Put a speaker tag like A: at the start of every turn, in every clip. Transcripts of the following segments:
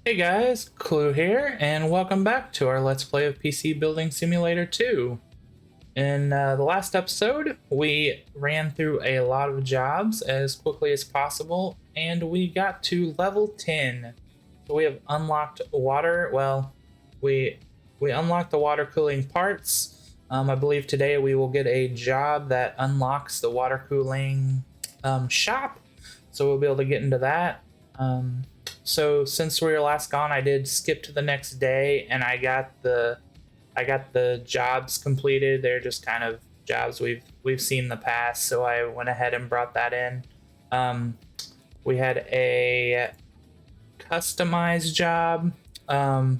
A: Hey guys, Clue here, and welcome back to our Let's Play of PC Building Simulator 2. In the last episode, we ran through a lot of jobs as quickly as possible, and we got to level 10. So we have unlocked water. Well, we unlocked the water cooling parts. I believe today we will get a job that unlocks the water cooling shop, so we'll be able to get into that. So since we were last gone, I did skip to the next day, and I got the jobs completed. They're just kind of jobs we've seen in the past, so I went ahead and brought that in. We had a customized job,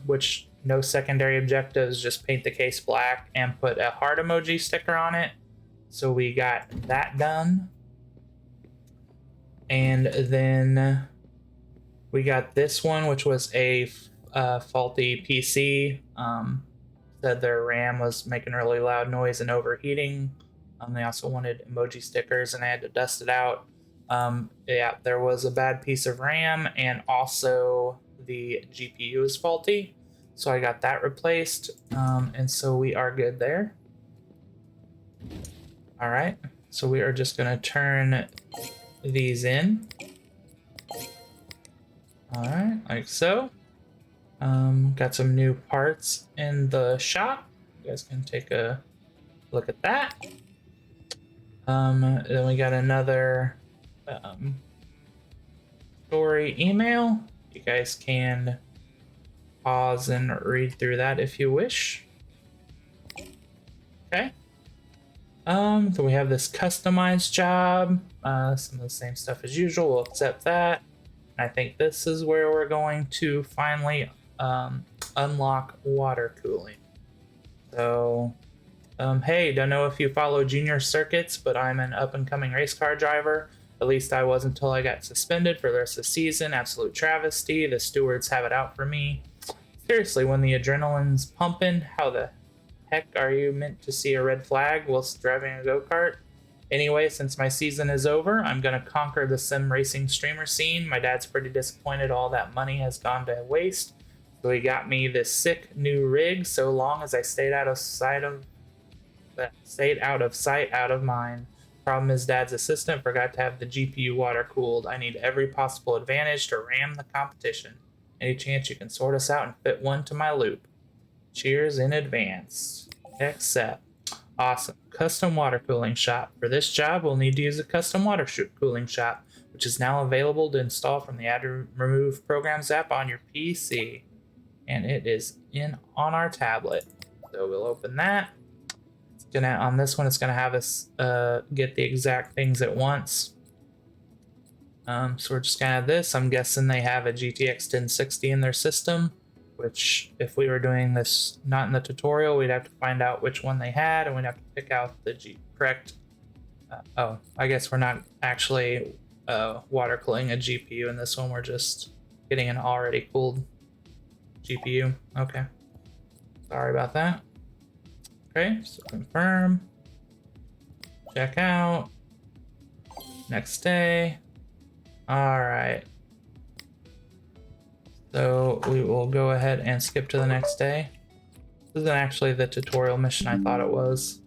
A: which no secondary objectives, just paint the case black and put a heart emoji sticker on it. So we got that done, and then we got this one, which was a faulty PC. Said their RAM was making really loud noise and overheating. They also wanted emoji stickers, and I had to dust it out. Yeah, there was a bad piece of RAM, and also the GPU is faulty. So I got that replaced, and so we are good there. All right, so we are just going to turn these in. All right, like so. Got some new parts in the shop. You guys can take a look at that. Then we got another story email. You guys can pause and read through that if you wish. Okay. So we have this customized job. Some of the same stuff as usual. We'll accept that. I think this is where we're going to finally unlock water cooling. So, hey, don't know if you follow Junior Circuits, but I'm an up-and-coming race car driver. At least I was until I got suspended for the rest of the season. Absolute travesty. The stewards have it out for me. Seriously, when the adrenaline's pumping, how the heck are you meant to see a red flag whilst driving a go-kart? Anyway, since my season is over, I'm going to conquer the sim racing streamer scene. My dad's pretty disappointed all that money has gone to waste. So he got me this sick new rig so long as I stayed out of sight, out of mind. Problem is, Dad's assistant forgot to have the GPU water cooled. I need every possible advantage to ram the competition. Any chance you can sort us out and fit one to my loop? Cheers in advance. Accept. Awesome. Custom water cooling shop. For this job, we'll need to use a custom water cooling shop, which is now available to install from the Add to Remove Programs app on your PC. And it is on our tablet. So we'll open that. On this one, it's gonna have us get the exact things at once. So we're just gonna have this. I'm guessing they have a GTX 1060 in their system, which if we were doing this not in the tutorial, we'd have to find out which one they had, and we'd have to pick out the correct. Oh, I guess we're not actually water cooling a GPU in this one. We're just getting an already cooled GPU. Okay. Sorry about that. Okay, so confirm. Check out. Next day. All right. So we will go ahead and skip to the next day. This isn't actually the tutorial mission I thought it was.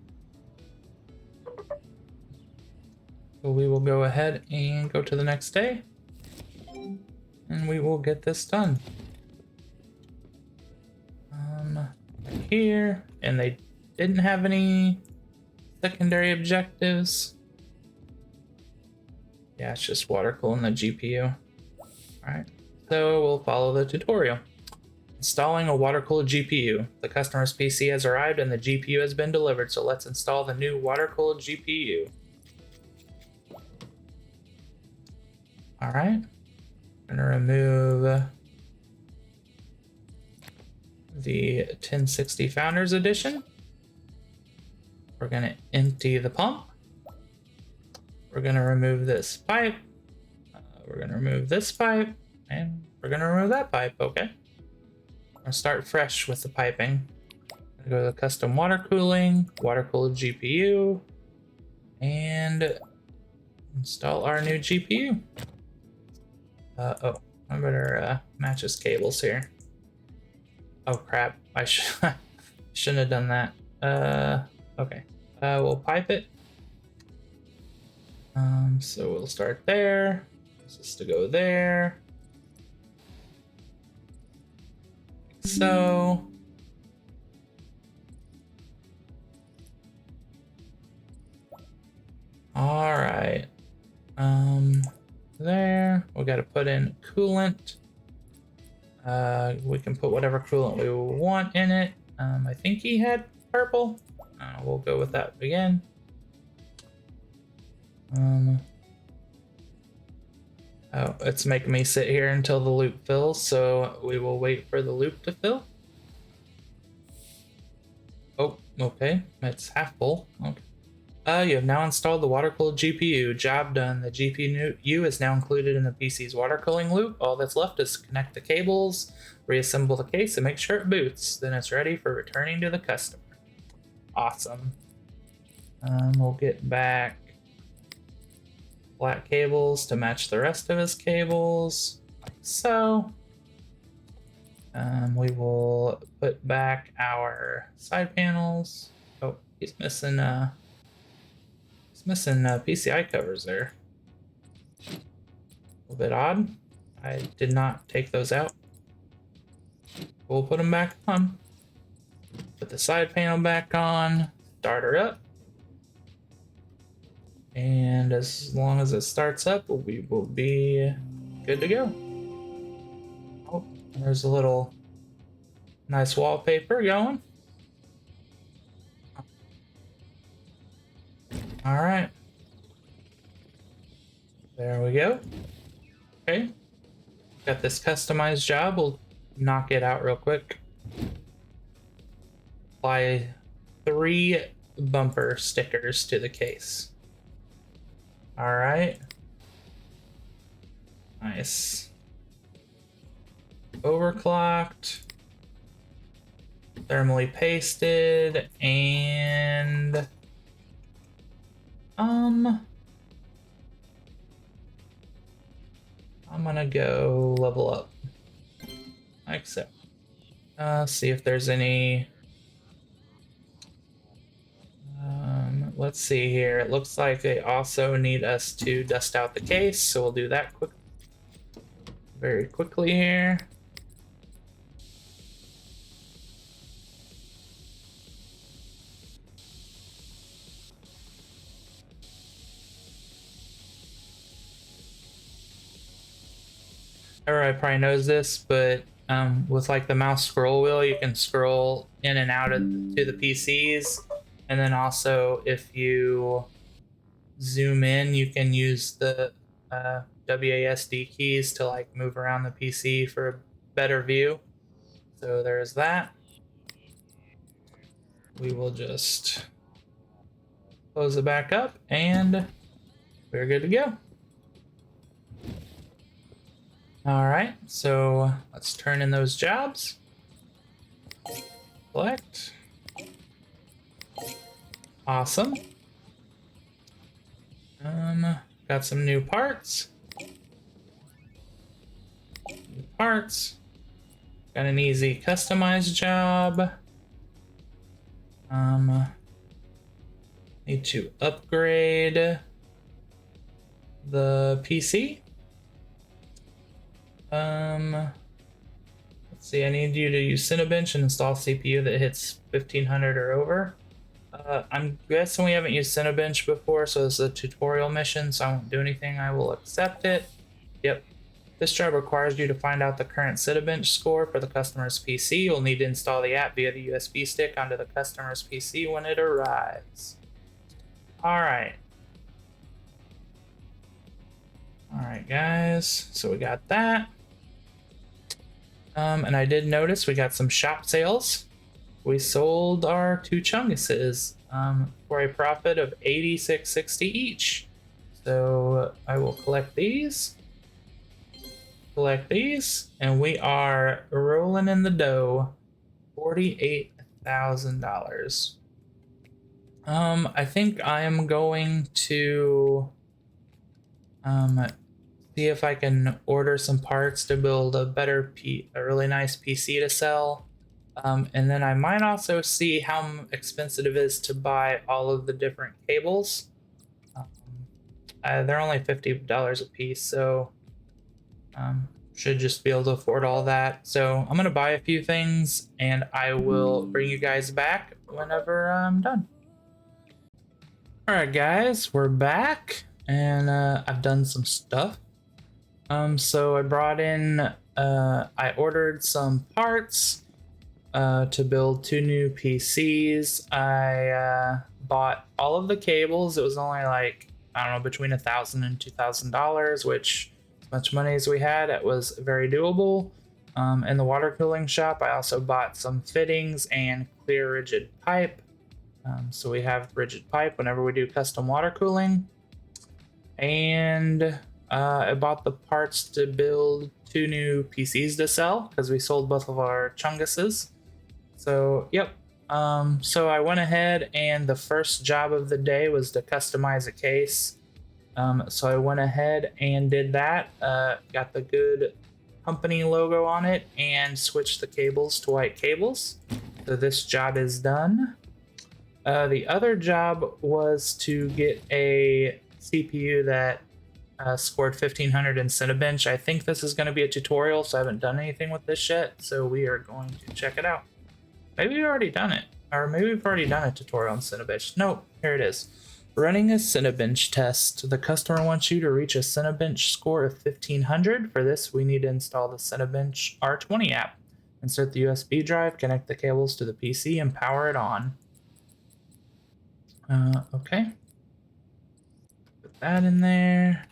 A: So we will go ahead and go to the next day. And we will get this done. Here, and they didn't have any secondary objectives. Yeah, it's just water cooling the GPU. All right. So we'll follow the tutorial. Installing a water-cooled GPU. The customer's PC has arrived and the GPU has been delivered, so let's install the new water-cooled GPU. All right. I'm gonna remove the 1060 Founders Edition. We're gonna empty the pump. We're gonna remove this pipe. We're gonna remove this pipe. And we're gonna remove that pipe, okay? I'm gonna start fresh with the piping. I'm gonna go to the custom water cooling, water cooled GPU, and install our new GPU. Oh, I better match his cables here. Oh crap! I shouldn't have done that. Okay. We'll pipe it. So we'll start there. This is to go there. Like so. All right. There. We got to put in coolant. We can put whatever coolant we want in it. I think he had purple. We'll go with that again. Oh, it's making me sit here until the loop fills, so we will wait for the loop to fill. Oh, okay. It's half full. Okay. You have now installed the water-cooled GPU. Job done. The GPU is now included in the PC's water cooling loop. All that's left is to connect the cables, reassemble the case, and make sure it boots. Then it's ready for returning to the customer. Awesome. We'll get back flat cables to match the rest of his cables, like so. We will put back our side panels. Oh, he's missing PCI covers there. A little bit odd. I did not take those out. We'll put them back on. Put the side panel back on. Start her up. And as long as it starts up, we will be good to go. Oh, there's a little nice wallpaper going. All right. There we go. Okay. Got this customized job. We'll knock it out real quick. Apply 3 bumper stickers to the case. All right. Nice. Overclocked. Thermally pasted and I'm gonna go level up like so. See if there's any let's see here. It looks like they also need us to dust out the case, so we'll do that very quickly here. Everybody probably knows this, but with like the mouse scroll wheel, you can scroll in and out to the PCs. And then also if you zoom in, you can use the WASD keys to like move around the PC for a better view. So there's that. We will just close it back up and we're good to go. All right, so let's turn in those jobs. Select. Awesome. Got some new parts. Got an easy customized job. Need to upgrade the PC. Let's see, I need you to use Cinebench and install CPU that hits 1500 or over. I'm guessing we haven't used Cinebench before, so this is a tutorial mission, so I won't do anything. I will accept it. Yep. This job requires you to find out the current Cinebench score for the customer's PC. You'll need to install the app via the USB stick onto the customer's PC when it arrives. Alright. Alright, guys. So we got that. And I did notice we got some shop sales. We sold our 2 Chunguses for a profit of $86.60 each. So I will collect these, and we are rolling in the dough. $48,000. I think I am going to see if I can order some parts to build a really nice PC to sell. And then I might also see how expensive it is to buy all of the different cables. They're only $50 a piece, so should just be able to afford all that. So I'm gonna buy a few things, and I will bring you guys back whenever I'm done. All right, guys, we're back, and I've done some stuff. So I brought in, I ordered some parts to build 2 new PCs. I bought all of the cables. It was only like, I don't know, between $1,000 and $2,000, which, as much money as we had, it was very doable. In the water cooling shop, I also bought some fittings and clear rigid pipe. So we have rigid pipe whenever we do custom water cooling. And I bought the parts to build 2 new PCs to sell because we sold both of our Chunguses. So, yep. So I went ahead, and the first job of the day was to customize a case. So I went ahead and did that. Got the good company logo on it and switched the cables to white cables. So this job is done. The other job was to get a CPU that scored 1500 in Cinebench. I think this is going to be a tutorial, so I haven't done anything with this yet. So we are going to check it out. Maybe we've already done it, or maybe we've already done a tutorial on Cinebench. Nope, here it is. Running a Cinebench test. The customer wants you to reach a Cinebench score of 1500. For this, we need to install the Cinebench R20 app. Insert the USB drive, connect the cables to the PC, and power it on. Okay. Put that in there.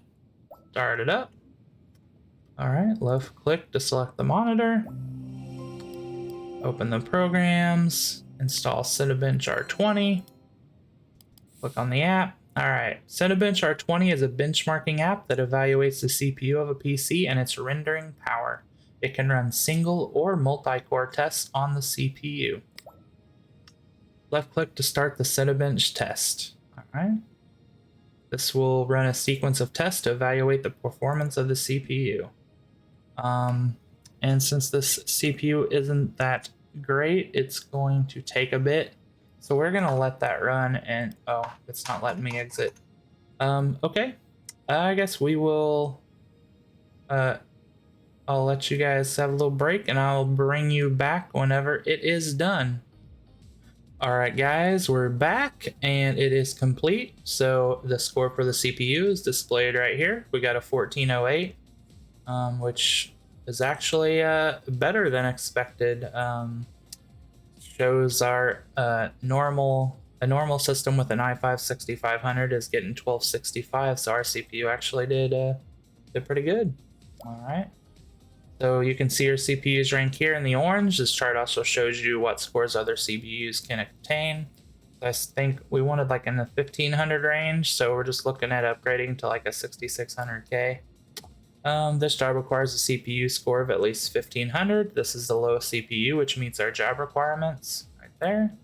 A: Start it up. All right, left click to select the monitor. Open the programs. Install Cinebench R20. Click on the app. All right, Cinebench R20 is a benchmarking app that evaluates the CPU of a PC and its rendering power. It can run single or multi-core tests on the CPU. Left click to start the Cinebench test. All right. This will run a sequence of tests to evaluate the performance of the CPU. And since this CPU isn't that great, it's going to take a bit. So we're gonna let that run, and oh, it's not letting me exit. Okay. I guess we will, I'll let you guys have a little break, and I'll bring you back whenever it is done. All right, guys, we're back, and it is complete. So the score for the CPU is displayed right here. We got a 1408, which is actually better than expected. Shows our normal system with an i5 6500 is getting 1265, so our CPU actually did pretty good. All right. So you can see your CPU's rank here in the orange. This chart also shows you what scores other CPUs can attain. I think we wanted like in the 1500 range, so we're just looking at upgrading to like a 6600K. This job requires a CPU score of at least 1500. This is the lowest CPU, which meets our job requirements right there.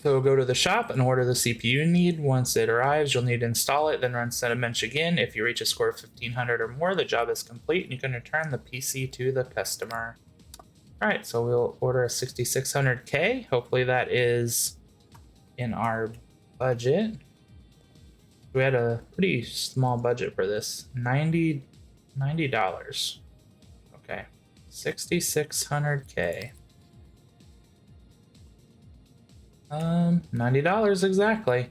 A: So go to the shop and order the CPU you need. Once it arrives, you'll need to install it, then run Cinebench again. If you reach a score of 1500 or more, the job is complete and you can return the PC to the customer. All right, so we'll order a 6600K. Hopefully that is in our budget. We had a pretty small budget for this, $90. Okay, 6600K. $90 exactly.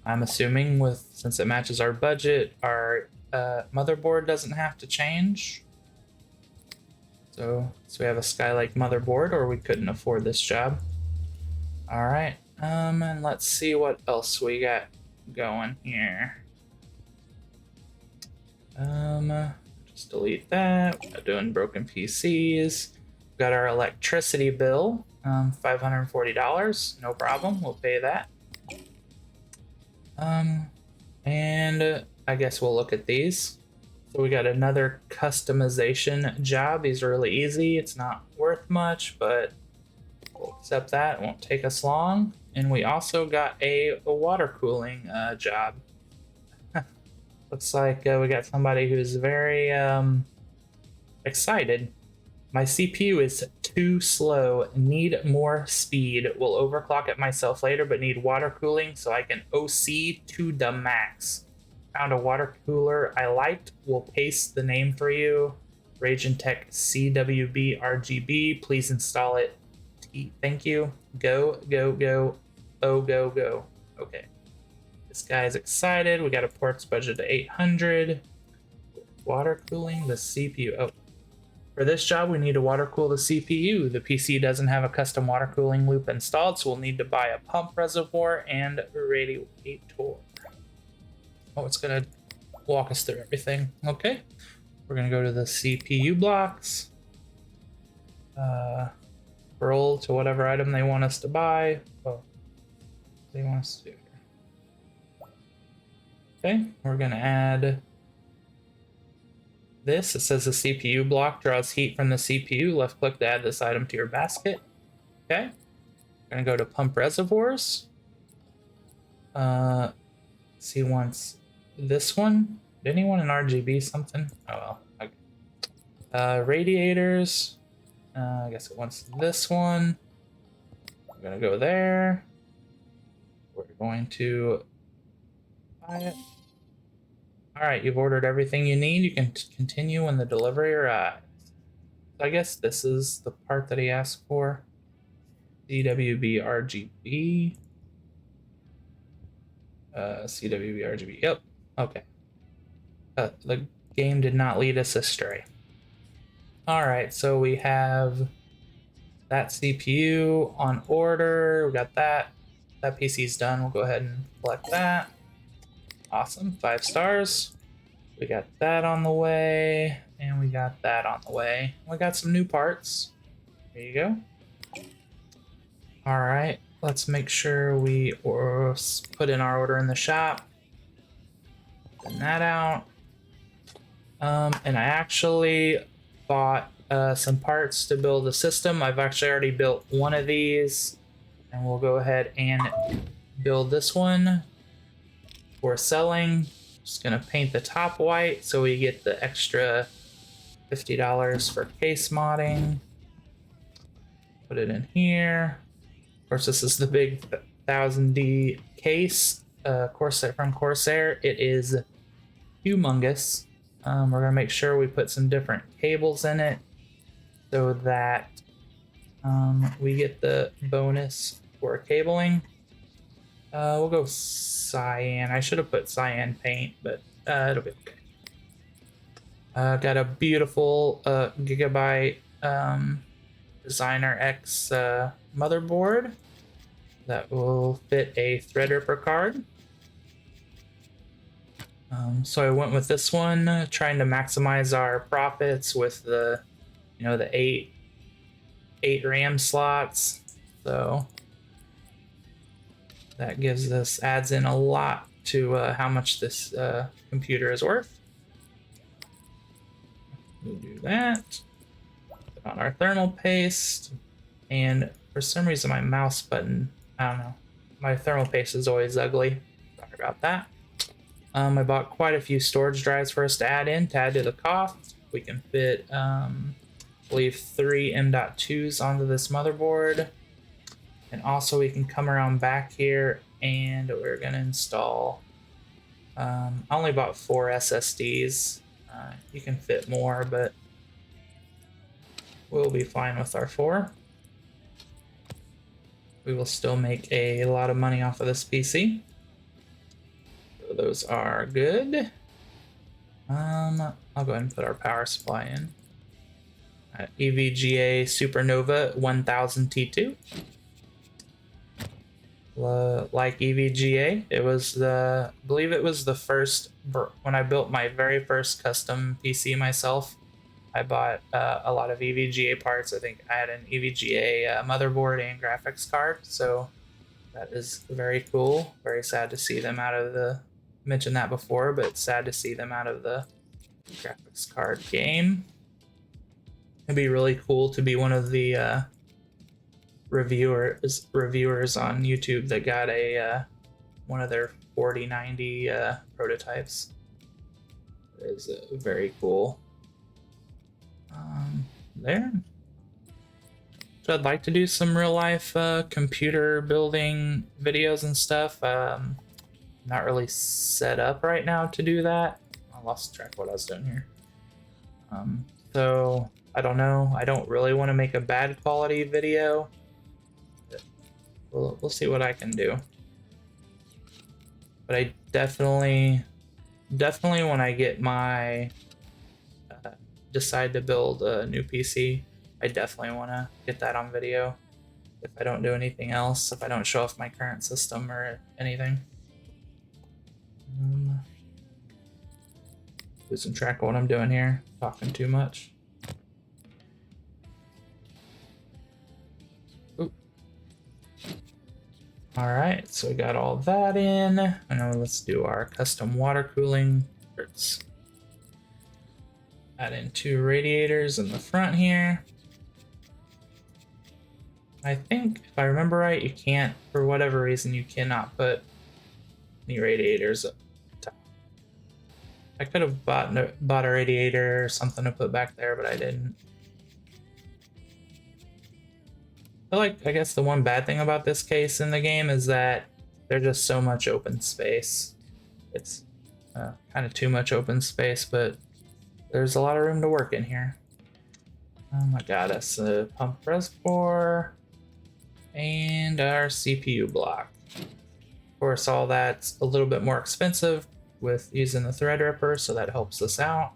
A: I'm assuming since it matches our budget, our motherboard doesn't have to change. So we have a Skylake motherboard, or we couldn't afford this job. All right, and let's see what else we got going here. Just delete that. We're not doing broken PCs. We've got our electricity bill. $540, no problem, we'll pay that. And I guess we'll look at these. So we got another customization job. These are really easy. It's not worth much, but we'll accept that. It won't take us long. And we also got a water cooling job. Looks like we got somebody who's very excited. My CPU is too slow. Need more speed. Will overclock it myself later, but need water cooling so I can OC to the max. Found a water cooler I liked. Will paste the name for you. Ragentech CWB RGB. Please install it. Thank you. Go, go, go. Oh, go, go. Okay. This guy's excited. We got a ports budget of 800. Water cooling the CPU. Oh, for this job, we need to water cool the CPU. The PC doesn't have a custom water cooling loop installed, so we'll need to buy a pump reservoir and a radiator. Oh, it's gonna walk us through everything. Okay, we're gonna go to the CPU blocks. Scroll to whatever item they want us to buy. Oh, they want us to do. Okay, we're gonna add this. It says the CPU block draws heat from the CPU. Left click to add this item to your basket. Okay, we're gonna go to pump reservoirs. He wants this one. Didn't he want an RGB something? Oh well. Okay. Radiators. I guess it wants this one. We're gonna go there. We're going to buy it. All right, you've ordered everything you need. You can continue when the delivery arrives. So I guess this is the part that he asked for. CWB RGB. CWB RGB. Yep. Okay. The game did not lead us astray. All right, so we have that CPU on order. We got that. That PC's done. We'll go ahead and collect that. Awesome, 5 stars. We got that on the way, and we got that on the way. We got some new parts. There you go. All right, let's make sure we put in our order in the shop. Send that out. And I actually bought some parts to build the system. I've actually already built one of these, and we'll go ahead and build this one for selling. Just gonna paint the top white so we get the extra $50 for case modding. Put it in here. Of course, this is the big 1000D case, Corsair from Corsair. It is humongous. We're gonna make sure we put some different cables in it so that we get the bonus for cabling. We'll go cyan. I should have put cyan paint, but it'll be okay. Got a beautiful Gigabyte Designer X motherboard that will fit a Threadripper card. So I went with this one, trying to maximize our profits with the, the eight RAM slots. So that adds in a lot to how much this computer is worth. We'll do that. Put on our thermal paste, and for some reason my mouse button, I don't know, my thermal paste is always ugly. Sorry about that. I bought quite a few storage drives for us to add to the cost. We can fit, I believe, 3 M.2s onto this motherboard. And also we can come around back here and we're gonna install, I only bought 4 SSDs. You can fit more, but we'll be fine with our 4. We will still make a lot of money off of this PC. So those are good. I'll go ahead and put our power supply in. EVGA Supernova 1000 T2. Like EVGA, it was I believe it was the first, when I built my very first custom PC myself, I bought a lot of EVGA parts. I think I had an EVGA motherboard and graphics card, so that is very cool. Very sad to see them out of the, mentioned that before, but it's sad to see them out of the graphics card game. It'd be really cool to be one of the reviewers on YouTube that got a one of their 4090 prototypes. is very cool. There. So I'd like to do some real life computer building videos and stuff. Not really set up right now to do that. I lost track of what I was doing here. So I don't know. I don't really want to make a bad quality video. We'll see what I can do. But I definitely when I get my decide to build a new PC, I definitely want to get that on video. If I don't do anything else, if I don't show off my current system or anything. Losing track of what I'm doing here. Talking too much. Oop. All right, so we got all that in. And now let's do our custom water cooling. Add in 2 radiators in the front here. I think, if I remember right, you can't, for whatever reason, you cannot put any radiators up top. I could have bought a radiator or something to put back there, but I didn't. I guess the one bad thing about this case in the game is that there's just so much open space. It's kind of too much open space, but there's a lot of room to work in here. I got us a pump reservoir and our CPU block. Of course, all that's a little bit more expensive with using the Threadripper, so that helps us out.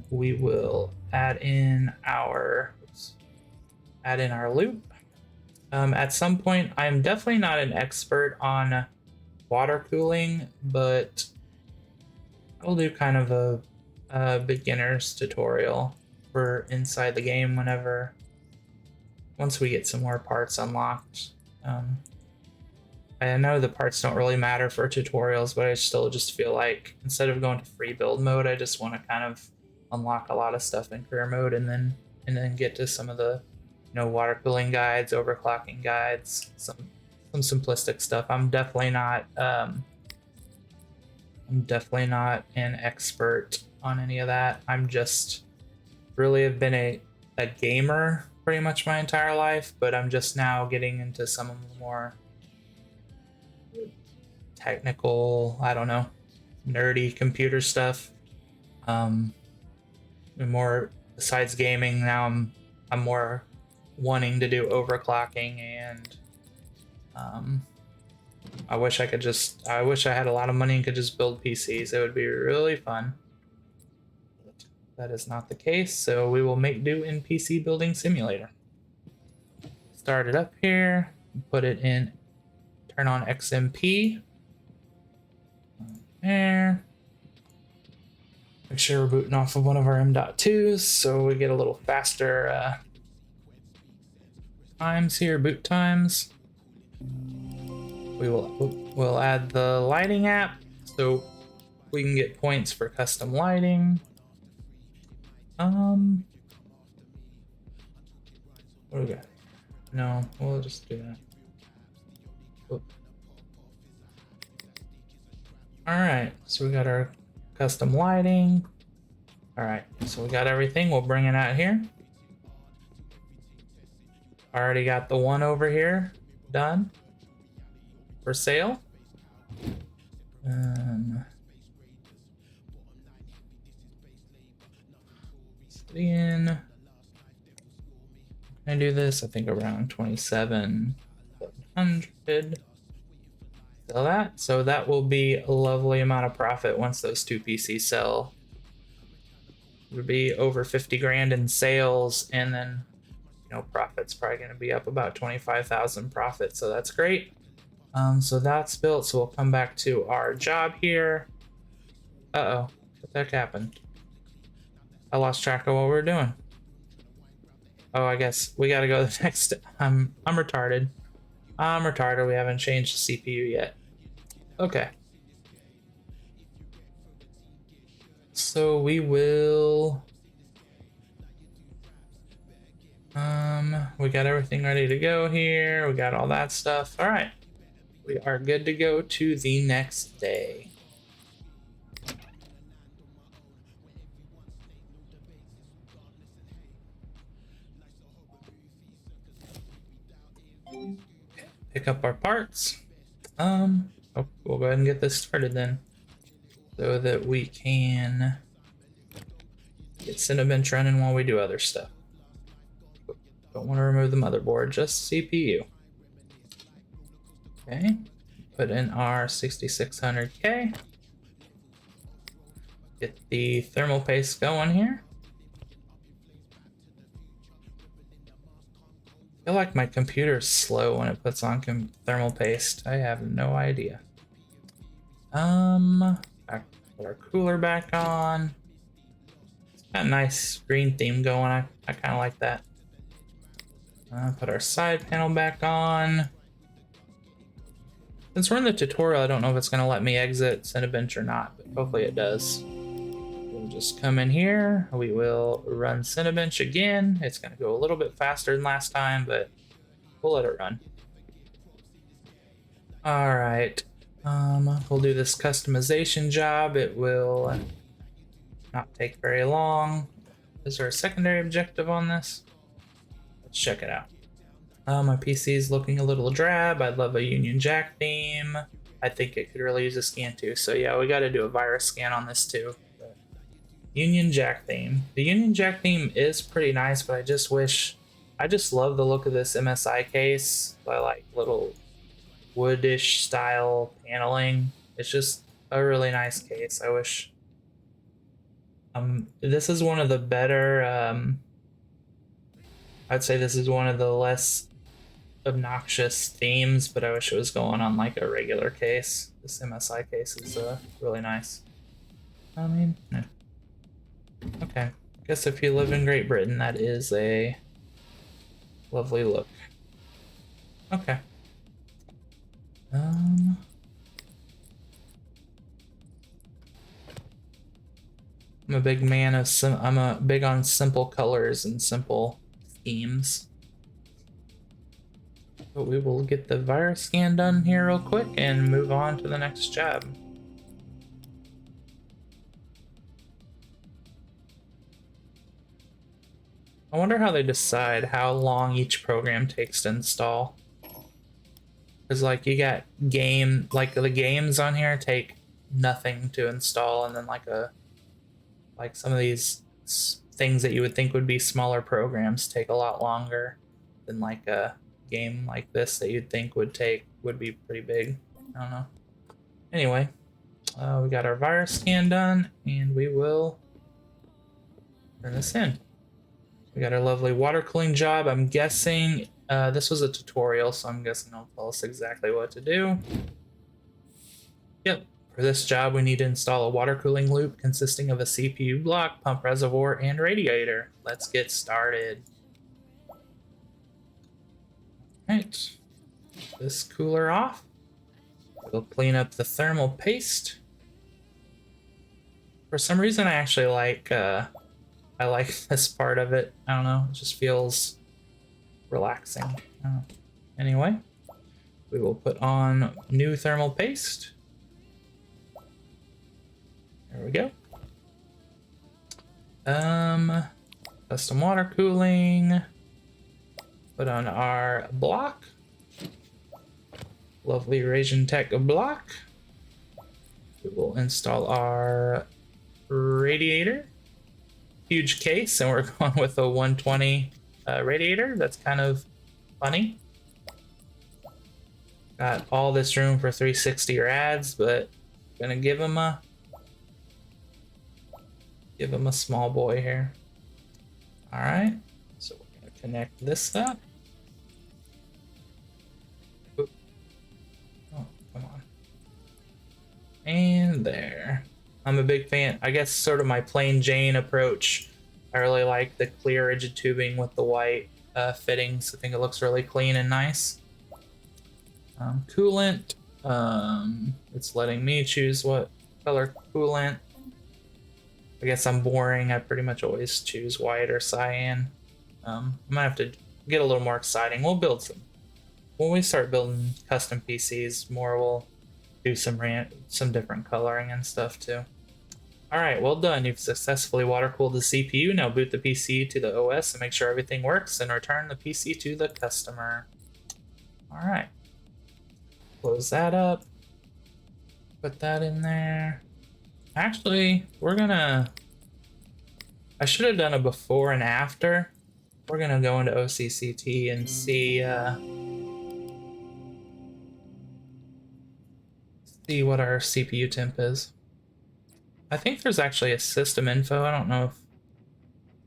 A: We will add in our loop. At some point, I'm definitely not an expert on water cooling, but I'll do kind of a beginner's tutorial for inside the game once we get some more parts unlocked. I know the parts don't really matter for tutorials, but I still just feel like instead of going to free build mode, I just want to kind of unlock a lot of stuff in career mode and then get to some of the water cooling guides, overclocking guides, some simplistic stuff. I'm definitely not an expert on any of that. I'm just really have been a gamer pretty much my entire life, but I'm just now getting into some of the more technical, I don't know, nerdy computer stuff. More besides gaming, now I'm more wanting to do overclocking, and I wish I had a lot of money and could just build PCs. It would be really fun. That is not the case, so we will make do in PC Building Simulator. Start it up here, put it in, turn on XMP. There. Make sure we're booting off of one of our M.2s so we get a little faster times here, boot times. We'll add the lighting app so we can get points for custom lighting. What do we got? No, we'll just do that. Whoop. All right, so we got our custom lighting. All right, so we got everything. We'll bring it out here. Already got the one over here done for sale. Can I do this? I think around 27,700. Sell that. So that will be a lovely amount of profit once those 2 PCs sell. It would be over 50 grand in sales, and then profit's probably going to be up about 25,000 profit. So that's great. So that's built. So we'll come back to our job here. What the heck happened? I lost track of what we were doing. Oh, I guess we got to go to the next. I'm retarded. I'm retarded. We haven't changed the CPU yet. Okay. So we will. We got everything ready to go here. We got all that stuff. All right. We are good to go to the next day. Pick up our parts. We'll go ahead and get this started then, so that we can get Cinebench running while we do other stuff. Don't want to remove the motherboard, just CPU. Okay, put in our 6600K. Get the thermal paste going here. I feel like my computer's slow when it puts on thermal paste. I have no idea. Put our cooler back on. It's got a nice green theme going. I kind of like that. Put our side panel back on. Since we're in the tutorial, I don't know if it's going to let me exit Cinebench or not, but hopefully it does. We'll just come in here. We will run Cinebench again. It's going to go a little bit faster than last time, but we'll let it run. All right. We'll do this customization job. It will not take very long. Is there a secondary objective on this? Let's check it out. My PC is looking a little drab. I'd love a Union Jack theme. I think it could really use a scan too. So yeah, we got to do a virus scan on this too. But Union Jack theme. The Union Jack theme is pretty nice, but I just love the look of this MSI case. I like little woodish style paneling. It's just a really nice case. I wish. This is one of the better. I'd say this is one of the less obnoxious themes, but I wish it was going on like a regular case. This MSI case is really nice. I mean, yeah. Okay. I guess if you live in Great Britain, that is a lovely look. Okay. I'm a big man of I'm big on simple colors and simple themes. But we will get the virus scan done here real quick and move on to the next job. I wonder how they decide how long each program takes to install. Because like you got the games on here take nothing to install, and then like some of these things that you would think would be smaller programs take a lot longer than like a game like this that you'd think would be pretty big. I don't know. Anyway, we got our virus scan done, and we will turn this in. We got our lovely water cooling job. I'm guessing this was a tutorial, so I'm guessing it'll tell us exactly what to do. Yep. For this job, we need to install a water cooling loop consisting of a CPU block, pump reservoir, and radiator. Let's get started. Right. This cooler off. We'll clean up the thermal paste. For some reason, I actually like I like this part of it. I don't know. It just feels relaxing. Anyway, we will put on new thermal paste. There we go. Custom water cooling. Put on our block. Lovely Eurasian Tech block. We will install our radiator. Huge case, and we're going with a 120 radiator. That's kind of funny. Got all this room for 360 rads, but gonna give him a small boy here. All right, so we're gonna connect this up. Oop. Oh, come on. And there. I'm a big fan. I guess sort of my plain Jane approach. I really like the clear rigid tubing with the white fittings. I think it looks really clean and nice. Coolant. It's letting me choose what color coolant. I guess I'm boring. I pretty much always choose white or cyan. I might have to get a little more exciting. We'll build some. When we start building custom PCs, we'll do some different coloring and stuff too. All right, well done. You've successfully water cooled the CPU. Now boot the PC to the OS and make sure everything works, and return the PC to the customer. All right. Close that up. Put that in there. Actually, I should have done a before and after. We're gonna go into OCCT and see what our CPU temp is. I think there's actually a system info. I don't know if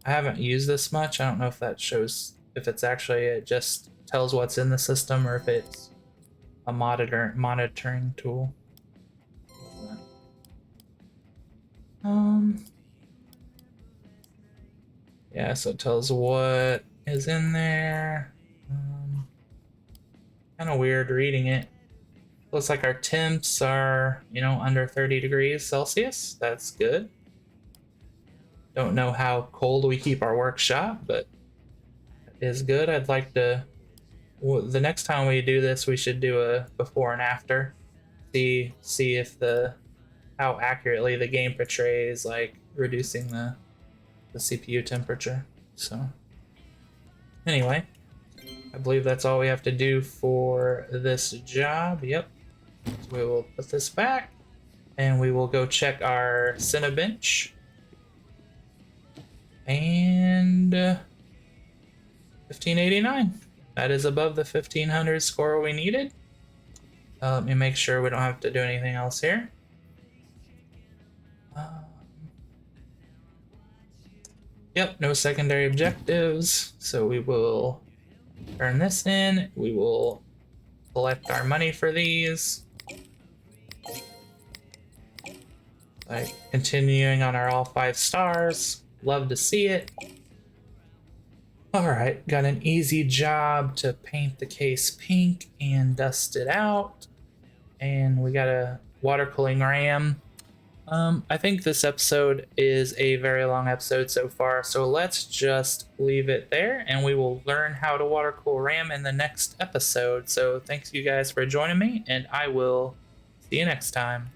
A: I haven't used this much. I don't know if that shows if it's actually it just tells what's in the system or if it's a monitoring tool. Yeah, so it tells what is in there. Kind of weird reading it. Looks like our temps are, under 30 degrees Celsius. That's good. Don't know how cold we keep our workshop, but it is good. I'd like to, the next time we do this, we should do a before and after. See if how accurately the game portrays like reducing the CPU temperature. So anyway, I believe that's all we have to do for this job. Yep. So we will put this back and we will go check our Cinebench. And 1589. That is above the 1500 score we needed. Let me make sure we don't have to do anything else here. Yep, no secondary objectives. So we will turn this in. We will collect our money for these. Like continuing on our all 5 stars. Love to see it. All right, got an easy job to paint the case pink and dust it out. And we got a water cooling RAM. I think this episode is a very long episode so far, so let's just leave it there and we will learn how to water cool RAM in the next episode. So thanks you guys for joining me, and I will see you next time.